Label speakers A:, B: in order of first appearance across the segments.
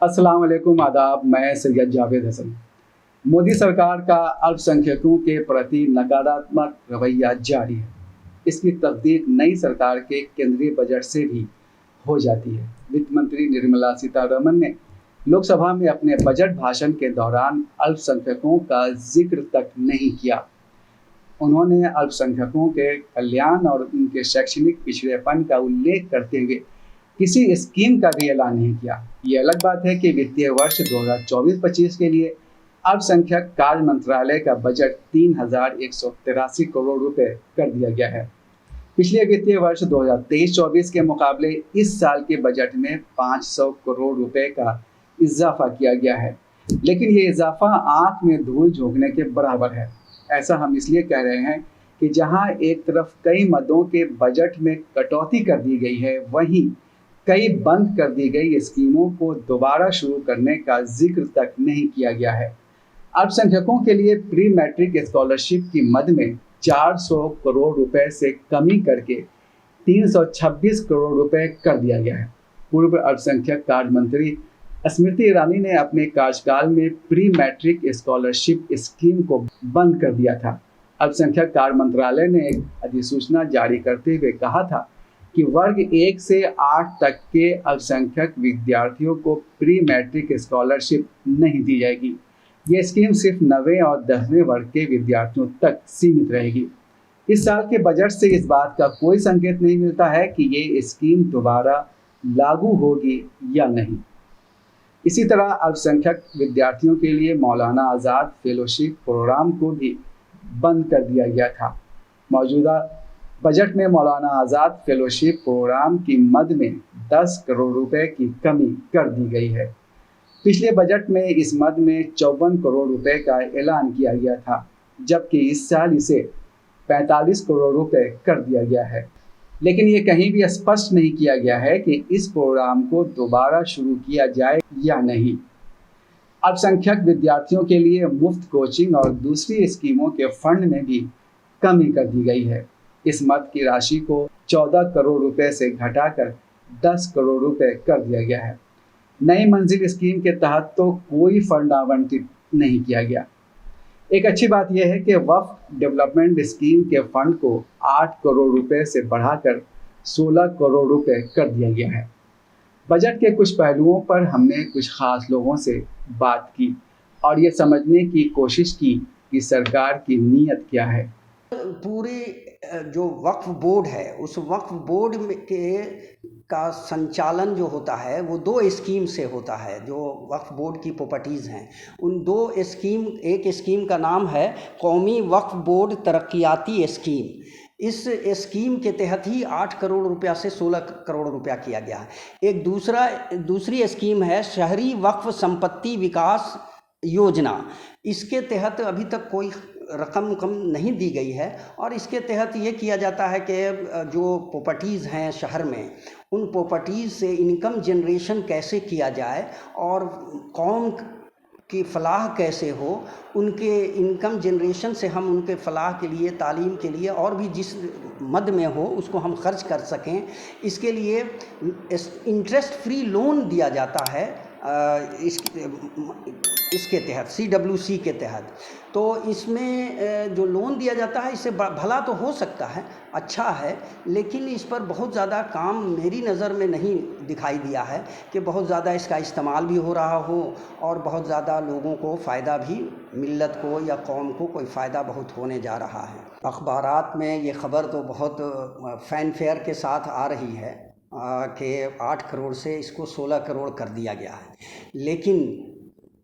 A: अस्सलाम वालेकुम, आदाब। मैं सैयद जावेद हसन। मोदी सरकार का अल्पसंख्यकों के प्रति नकारात्मक रवैया जारी है। इसकी तस्दीक नई सरकार के केंद्रीय बजट से भी हो जाती है। वित्त मंत्री निर्मला सीतारमण ने लोकसभा में अपने बजट भाषण के दौरान अल्पसंख्यकों का जिक्र तक नहीं किया। उन्होंने अल्पसंख्यकों के कल्याण और उनके शैक्षणिक पिछड़ेपन का उल्लेख करते हुए किसी स्कीम का भी ऐलान नहीं किया। ये अलग बात है कि वित्तीय वर्ष 2024-25 के लिए अल्पसंख्यक कार्य मंत्रालय का बजट 3,183 करोड़ रुपए कर दिया गया है। पिछले वित्तीय वर्ष 2023-24 के मुकाबले इस साल के बजट में 500 करोड़ रुपए का इजाफा किया गया है, लेकिन ये इजाफा आंख में धूल झोंकने के बराबर है। ऐसा हम इसलिए कह रहे हैं कि जहां एक तरफ कई मदों के बजट में कटौती कर दी गई है, वहीं कई बंद कर दी गई स्कीमों को दोबारा शुरू करने का जिक्र तक नहीं किया गया है। अल्पसंख्यकों के लिए प्री मैट्रिक स्कॉलरशिप की मद में 400 करोड़ रुपए से कमी करके 326 करोड़ रुपए कर दिया गया है। पूर्व अल्पसंख्यक कार्य मंत्री स्मृति ईरानी ने अपने कार्यकाल में प्री मैट्रिक स्कॉलरशिप स्कीम को बंद कर दिया था। अल्पसंख्यक कार्य मंत्रालय ने एक अधिसूचना जारी करते हुए कहा था कि वर्ग 1 से 8 तक के अल्पसंख्यक विद्यार्थियों को प्री मैट्रिक स्कॉलरशिप नहीं दी जाएगी। ये स्कीम सिर्फ 9वें और 10वें वर्ग के विद्यार्थियों तक सीमित रहेगी। इस साल के बजट से इस बात का कोई संकेत नहीं मिलता है कि ये स्कीम दोबारा लागू होगी या नहीं। इसी तरह अल्पसंख्यक विद्यार्थियों के लिए मौलाना आज़ाद फेलोशिप प्रोग्राम को भी बंद कर दिया गया था। मौजूदा बजट में मौलाना आज़ाद फेलोशिप प्रोग्राम की मद में 10 करोड़ रुपए की कमी कर दी गई है। पिछले बजट में इस मद में 54 करोड़ रुपए का ऐलान किया गया था, जबकि इस साल इसे 45 करोड़ रुपए कर दिया गया है। लेकिन ये कहीं भी स्पष्ट नहीं किया गया है कि इस प्रोग्राम को दोबारा शुरू किया जाए या नहीं। अल्पसंख्यक विद्यार्थियों के लिए मुफ्त कोचिंग और दूसरी स्कीमों के फंड में भी कमी कर दी गई है। इस मद की राशि को 14 करोड़ रुपए से घटाकर 10 करोड़ रुपए कर दिया गया है। नई मंजिल स्कीम के तहत तो कोई फंड आवंटित नहीं किया गया। एक अच्छी बात यह है कि वक्फ डेवलपमेंट स्कीम के फंड को 8 करोड़ रुपए से बढ़ाकर 16 करोड़ रुपए कर दिया गया है। बजट के कुछ पहलुओं पर हमने कुछ खास लोगों से बात की और ये समझने की कोशिश की कि सरकार की नीयत क्या है।
B: पूरी जो वक्फ बोर्ड है, उस वक्फ बोर्ड के का संचालन जो होता है वो 2 स्कीम से होता है। जो वक्फ बोर्ड की प्रॉपर्टीज़ हैं, उन 2 स्कीम, एक स्कीम का नाम है कौमी वक्फ बोर्ड तरक्याती स्कीम। इस स्कीम के तहत ही 8 करोड़ रुपया से 16 करोड़ रुपया किया गया है। एक दूसरी स्कीम है शहरी वक्फ संपत्ति विकास योजना। इसके तहत अभी तक कोई रकम कम नहीं दी गई है और इसके तहत ये किया जाता है कि जो प्रॉपर्टीज़ हैं शहर में, उन प्रॉपर्टीज़ से इनकम जनरेशन कैसे किया जाए और कौम की फलाह कैसे हो, उनके इनकम जनरेशन से हम उनके फलाह के लिए, तालीम के लिए और भी जिस मद में हो उसको हम खर्च कर सकें। इसके लिए इंटरेस्ट फ्री लोन दिया जाता है इसके तहत, CWC के तहत। तो इसमें जो लोन दिया जाता है, इससे भला तो हो सकता है, अच्छा है, लेकिन इस पर बहुत ज़्यादा काम मेरी नज़र में नहीं दिखाई दिया है कि बहुत ज़्यादा इसका इस्तेमाल भी हो रहा हो और बहुत ज़्यादा लोगों को फ़ायदा भी, मिल्लत को या कौम को कोई फ़ायदा बहुत होने जा रहा है। अखबारात में ये ख़बर तो बहुत फैनफेयर के साथ आ रही है कि 8 करोड़ से इसको 16 करोड़ कर दिया गया है, लेकिन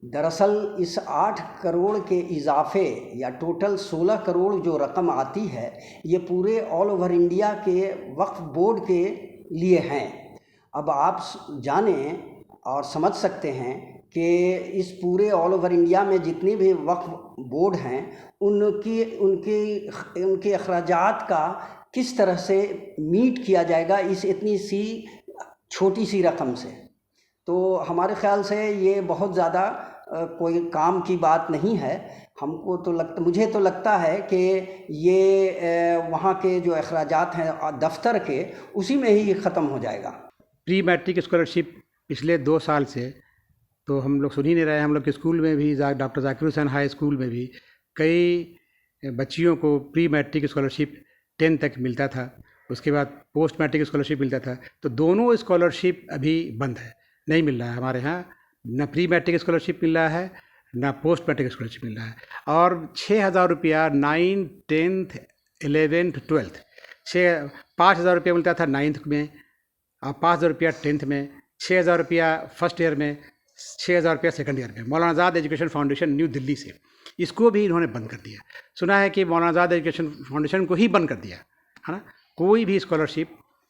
B: दरअसल इस 8 करोड़ के इजाफे या टोटल 16 करोड़ जो रकम आती है, ये पूरे ऑल ओवर इंडिया के वक्फ बोर्ड के लिए हैं। अब आप जानें और समझ सकते हैं कि इस पूरे ऑल ओवर इंडिया में जितने भी वक्फ बोर्ड हैं, उनके अखराजात का किस तरह से मीट किया जाएगा इस इतनी सी छोटी सी रकम से। तो हमारे ख़्याल से ये बहुत ज़्यादा कोई काम की बात नहीं है। मुझे तो लगता है कि ये वहाँ के जो अखराजात हैं दफ्तर के, उसी में ही ख़त्म हो जाएगा।
C: प्री मैट्रिक स्कॉलरशिप पिछले 2 साल से तो हम लोग सुन ही नहीं रहे हैं। हम लोग के स्कूल में भी doctor Zakir Hussain high school में भी कई बच्चियों को प्री मैट्रिक स्कॉलरशिप 10 तक मिलता था, उसके बाद पोस्ट मैट्रिक स्कॉलरशिप मिलता था। तो दोनों स्कॉलरशिप अभी बंद है, नहीं मिल रहा है हमारे यहाँ। न प्री मैट्रिक स्कॉलरशिप मिल रहा है, ना पोस्ट मैट्रिक स्कॉलरशिप मिल रहा है। और 6,000 रुपया 9th 10th 11th 12th 5,000 रुपया मिलता था 9th में, और 5,000 रुपया 10th में, 6,000 रुपया फर्स्ट ईयर में, 6,000 रुपया सेकंड ईयर में। मौलाना आज़ाद एजुकेशन फाउंडेशन न्यू दिल्ली से इसको भी इन्होंने बंद कर दिया। सुना है कि मौलाना आज़ाद एजुकेशन फाउंडेशन को ही बंद कर दिया है ना। कोई भी स्कॉलरशिप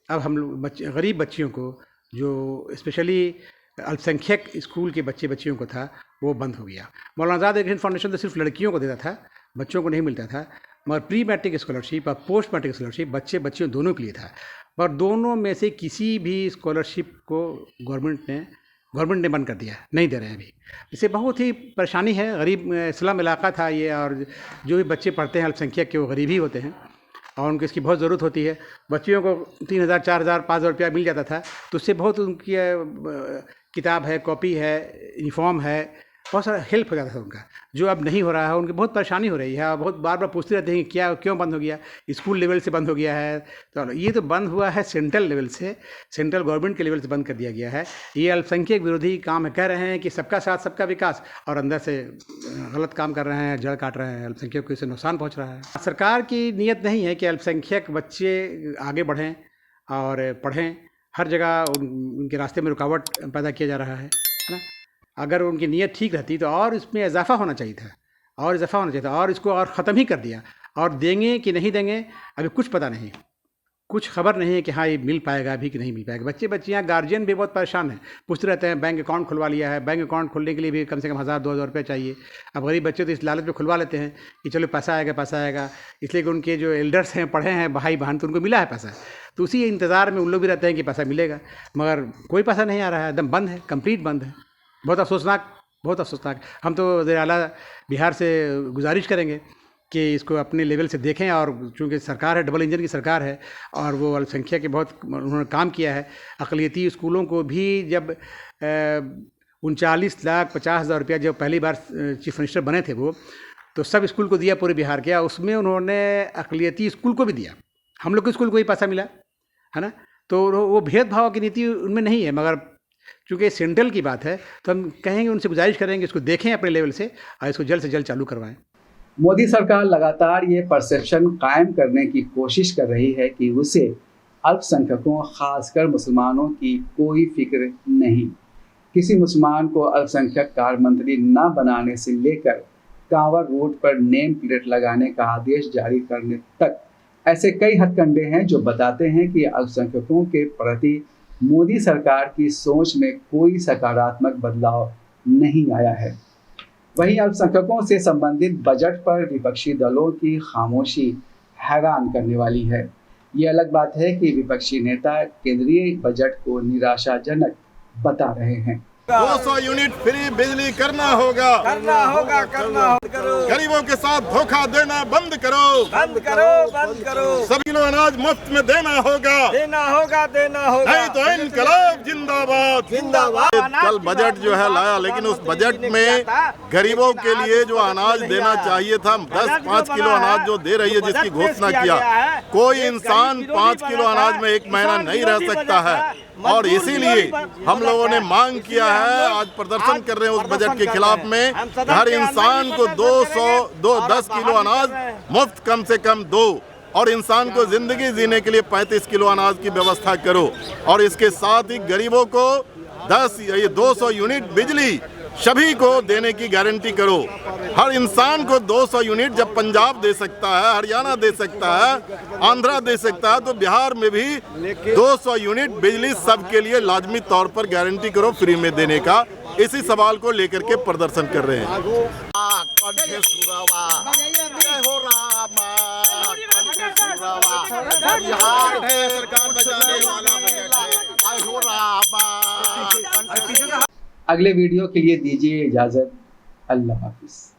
C: अब हम लोग गरीब बच्चियों को, जो स्पेशली अल्पसंख्यक स्कूल के बच्चियों को था, वो बंद हो गया। मौलाना आज़ाद एजुकेशन फाउंडेशन तो सिर्फ लड़कियों को देता था, बच्चों को नहीं मिलता था। मगर प्री मैट्रिक स्कॉलरशिप और पोस्ट मैट्रिक स्कॉलरशिप बच्चियों दोनों के लिए था। पर दोनों में से किसी भी स्कॉलरशिप को गवर्नमेंट ने बंद कर दिया, नहीं दे रहे हैं अभी। इससे बहुत ही परेशानी है। गरीब स्लम इलाका था ये, और जो भी बच्चे पढ़ते हैं अल्पसंख्यक के, वो गरीब ही होते हैं और उनको इसकी बहुत ज़रूरत होती है। बच्चियों को 3,000 4,000 5,000 रुपया मिल जाता था, तो उससे बहुत उनकी किताब है, कॉपी है, यूनिफॉर्म है, बहुत सारा हेल्प हो जाता था उनका, जो अब नहीं हो रहा है। उनकी बहुत परेशानी हो रही है और बहुत बार पूछते रहते हैं कि क्यों बंद हो गया। स्कूल लेवल से बंद हो गया है, तो ये तो बंद हुआ है सेंट्रल लेवल से, सेंट्रल गवर्नमेंट के लेवल से बंद कर दिया गया है। ये अल्पसंख्यक विरोधी काम है। कह रहे हैं कि सबका साथ सबका विकास, और अंदर से गलत काम कर रहे हैं, जड़ काट रहे हैं, अल्पसंख्यक को इससे नुकसान पहुँच रहा है। सरकार की नीयत नहीं है कि अल्पसंख्यक बच्चे आगे बढ़ें और पढ़ें। हर जगह उनके रास्ते में रुकावट पैदा किया जा रहा है ना। अगर उनकी नीयत ठीक रहती तो और इसमें इजाफा होना चाहिए था, और इसको और ख़त्म ही कर दिया। और देंगे कि नहीं देंगे अभी कुछ पता नहीं, कुछ खबर नहीं है कि हाँ ये मिल पाएगा अभी कि नहीं मिल पाएगा। बच्चियाँ गार्जियन भी बहुत परेशान हैं, पूछते रहते हैं बैंक अकाउंट खुलवा लिया है, बैंक अकाउंट खोलने के लिए भी कम से कम 1,000-2,000 रुपये चाहिए। अब गरीब बच्चे तो इस लालच में खुलवा लेते हैं कि चलो पैसा आएगा, इसलिए कि उनके जो एल्डर्स हैं, पढ़े हैं भाई बहन, तो उनको मिला है पैसा, तो उसी इंतज़ार में उन लोग भी रहते हैं कि पैसा मिलेगा, मगर कोई पैसा नहीं आ रहा है, एकदम बंद है, कंप्लीट बंद है। बहुत अफसोसनाक। हम तो वज़ीर आला बिहार से गुजारिश करेंगे कि इसको अपने लेवल से देखें, और चूँकि सरकार है, डबल इंजन की सरकार है, और वो अल्पसंख्यक के बहुत उन्होंने काम किया है। अक़लियती स्कूलों को भी जब 39,50,000 रुपया जब पहली बार चीफ मिनिस्टर बने थे वो, तो सब स्कूल को दिया पूरे बिहार के, उसमें उन्होंने अक़लियती स्कूल को भी दिया। हम लोग के स्कूल को ही पैसा मिला है ना। तो वो भेदभाव की नीति उनमें नहीं है, मगर चूँकि सेंट्रल की बात है तो हम कहेंगे, उनसे गुजारिश करेंगे इसको देखें अपने लेवल से और इसको जल्द से जल्द चालू करवाएं।
A: मोदी सरकार लगातार ये परसेप्शन कायम करने की कोशिश कर रही है कि उसे अल्पसंख्यकों, खासकर मुसलमानों की कोई फिक्र नहीं। किसी मुसलमान को अल्पसंख्यक कार्य मंत्री न बनाने से लेकर कांवर रोड पर नेम प्लेट लगाने का आदेश जारी करने तक ऐसे कई हथकंडे हैं जो बताते हैं कि अल्पसंख्यकों के प्रति मोदी सरकार की सोच में कोई सकारात्मक बदलाव नहीं आया है। वहीं अल्पसंख्यकों से संबंधित बजट पर विपक्षी दलों की खामोशी हैरान करने वाली है। ये अलग बात है कि विपक्षी नेता केंद्रीय बजट को निराशाजनक बता रहे हैं।
D: 200 यूनिट फ्री बिजली करना होगा। गरीबों के साथ धोखा देना बंद करो। सभी लोग अनाज मुफ्त में देना होगा। नहीं तो इनकलाब जिंदाबाद। कल बजट जो है लाया, लेकिन उस बजट में गरीबों के लिए जो अनाज देना चाहिए था, 5 किलो अनाज जो दे रही है, जिसकी घोषणा किया, कोई इंसान 5 किलो अनाज में एक महीना नहीं रह सकता है। और इसीलिए हम लोगों ने मांग किया है, आज प्रदर्शन कर रहे हैं उस बजट के खिलाफ में। हर इंसान को 10 किलो अनाज मुफ्त कम से कम दो, और इंसान को जिंदगी जीने के लिए 35 किलो अनाज की व्यवस्था करो। और इसके साथ ही गरीबों को 200 यूनिट बिजली सभी को देने की गारंटी करो। हर इंसान को 200 यूनिट जब पंजाब दे सकता है, हरियाणा दे सकता है, आंध्रा दे सकता है, तो बिहार में भी 200 यूनिट बिजली सबके लिए लाजमी तौर पर गारंटी करो फ्री में देने का। इसी सवाल को लेकर के प्रदर्शन कर रहे हैं।
A: अगले वीडियो के लिए दीजिए इजाज़त। अल्लाह हाफिज़।